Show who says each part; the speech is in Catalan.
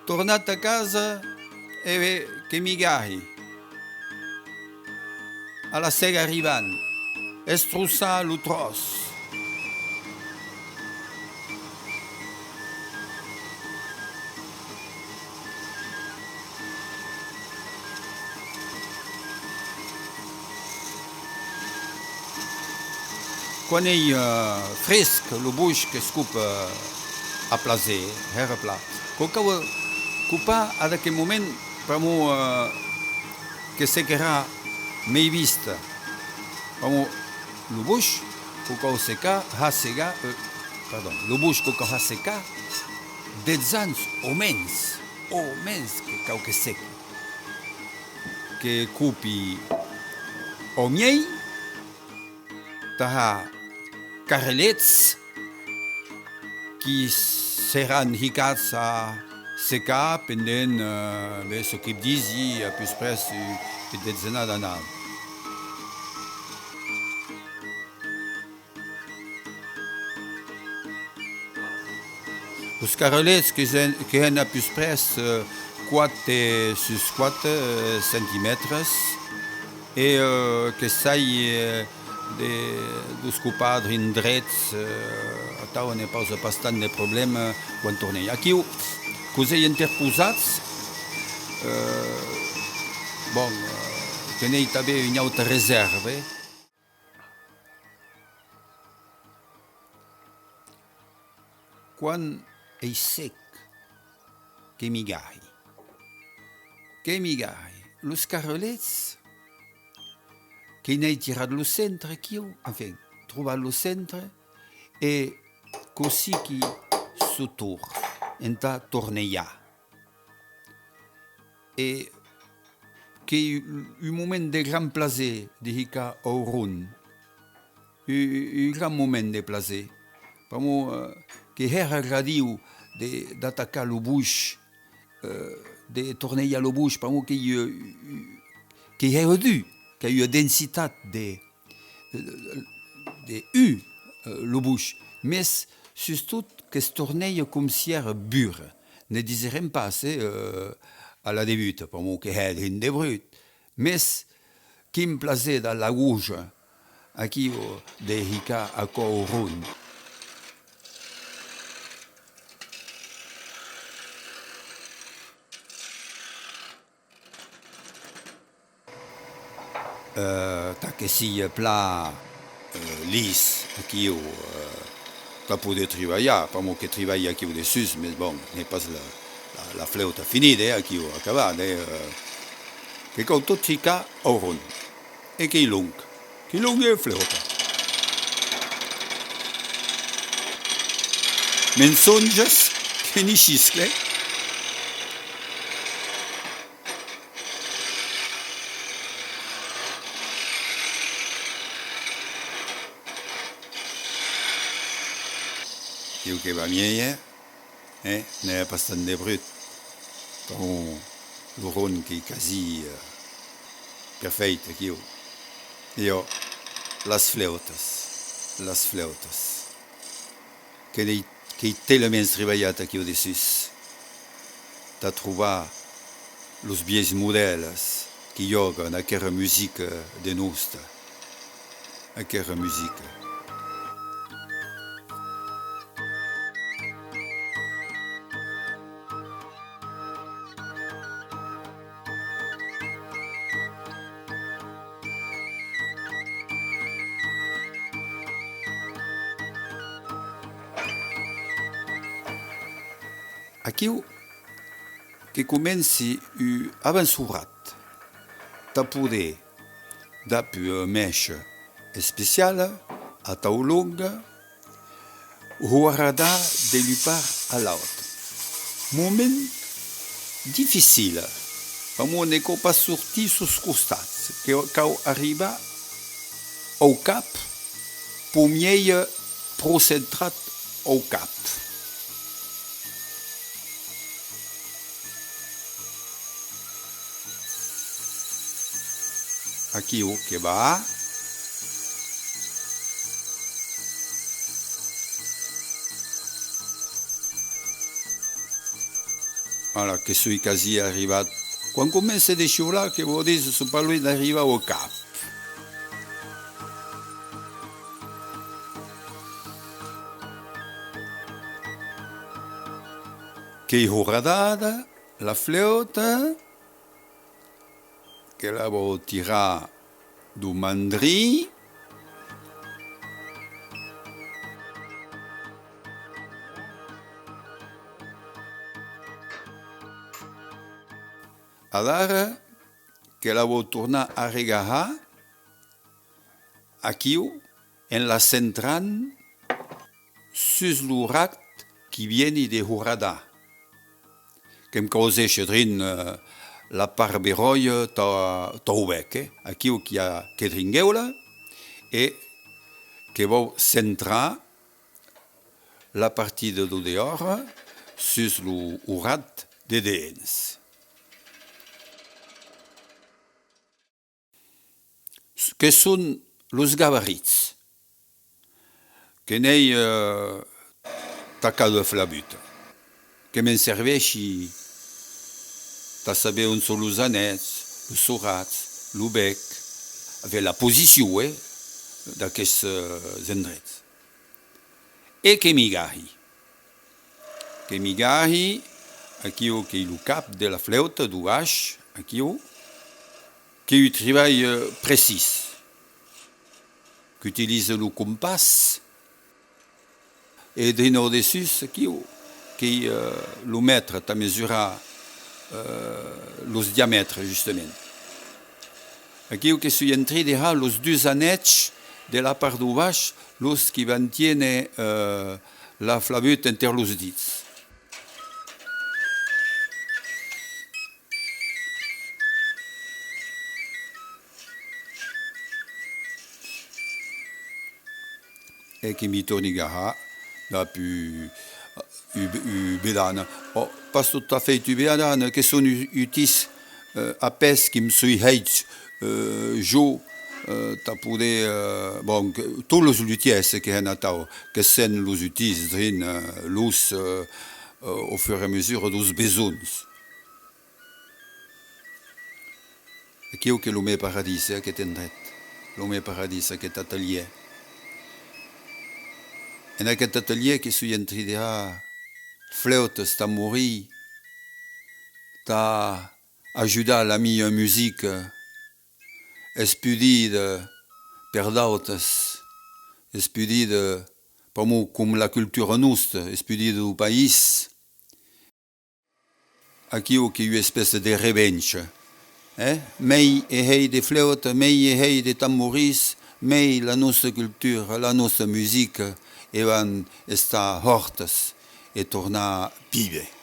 Speaker 1: Tornato a casa e che mi gari. Alla sera arrivano, estrussa l'utros. Quando è fresco, lo bush che scupa a placer, era plat. Qualcosa cupa ad quel momento, pramo che secherà mai vista. Pramo lo bush, qualcosa seca, ha seca, pardon, lo bush qualcosa ha seca, 10 ans o mens che qualche seca. Che cupi o miei, taha carrelets, qui seran hicats a secar pendent ce que disi a plus pres de detzena d'anal. Os carrelets que han a plus pres 4 sus 4 centimetres e que sai dos cupadres in drets atau ne pas bastant de problem quan tornei. Aquí cosei interposats bon, tenei també una altra reserva. Quan è sec, che mi gai. Los carrelets che ne hai tirato lo centro, enfin, trovato lo centro e così che sutur, enta torneia. E che un moment de gran plaisir de hica au run, un gran moment de plaisir. Pamo che era gradiu de d'attacar lo bush, de torneia lo bush, pamo che era dû, che a eu densitat de lo bush, mais surtout que se torneia com si era bur. Ne diserem pas à la début, pamo che era de brut, mais qui me plaisait dans la rouge, aquí de hica a run. Ta che sia pla lis aqui para poder trabalhar, para que trabalhe aqui o de sus, mas bom, n'est pas la flauta finita, aqui o acabada, que com tot fica ao run, e que lung é flauta. Mensonges que ni xiscle. Io che va miei, ne è abbastanza brut, con l'uron che è quasi perfetto, io las flautas, che è talmente travagliata che io di sus, da trovare los bies modelos che giocano a quella musica de nostra, a quella musica. Aqui que comenci avançurat, ta poder da più mesh speciale a tau longa, guarda de l'un à l'autre. Moment difficile, parce ne n'est pas sorti sus costats, que arriba au cap, pour mieux procentrat au cap. Aqui o que va voilà, che sui casi è arrivato. Quando comincia a scivolare, che vuol dire su per lui arriva al capo. Che horadada, la flauta, che la vuol tirare du mandri, allora che la vuol tornare a regare aquí en la centrale sus l'urat qui viene de Hurada. Che mi causesce drin la parberoia ta uvec, aquí qui a che dringeula e che va centrar la partida do deora sus l'urat de dens. Che sono los gabarits, che nei taccato a flabut, che mi servesci da sapere un solo l'usanez, lo sorat, lo bec, avec la posizione da questo zendret. E che mi gahi, aquí che il cap della flauta du hache, aquí che il travail précis, qui utilise le compas et dino dessus qui le mètre à mesurer le diamètre justement. Qui que suis entré déjà los deux annex de la part du vache, los qui mantiennent la flabute entre los dits. E che mi torni gaha, la più bedana. Oh, pas tout à fait bedana, che sono utis a pes qui me suis heit, jo, ta poude, bon, tous les luthiers qui ont atao, que sen los utis drin, los, au fur et à mesure dos besoins. E che che l'ume paradis, che tendret, l'ume paradis, che t'atelier. En aquest atelier que suis entré de flauta sta mori, ta ajuda la mia musica, espudida per d'autres, espudida per mo com la cultura nostra, espudida du país. Aquí o que une espèce de revanche. Mei e hei de flauta, mei e hei de tamboris, mei la nostra cultura, la nostra musica, e van estar hortes e tornar vive.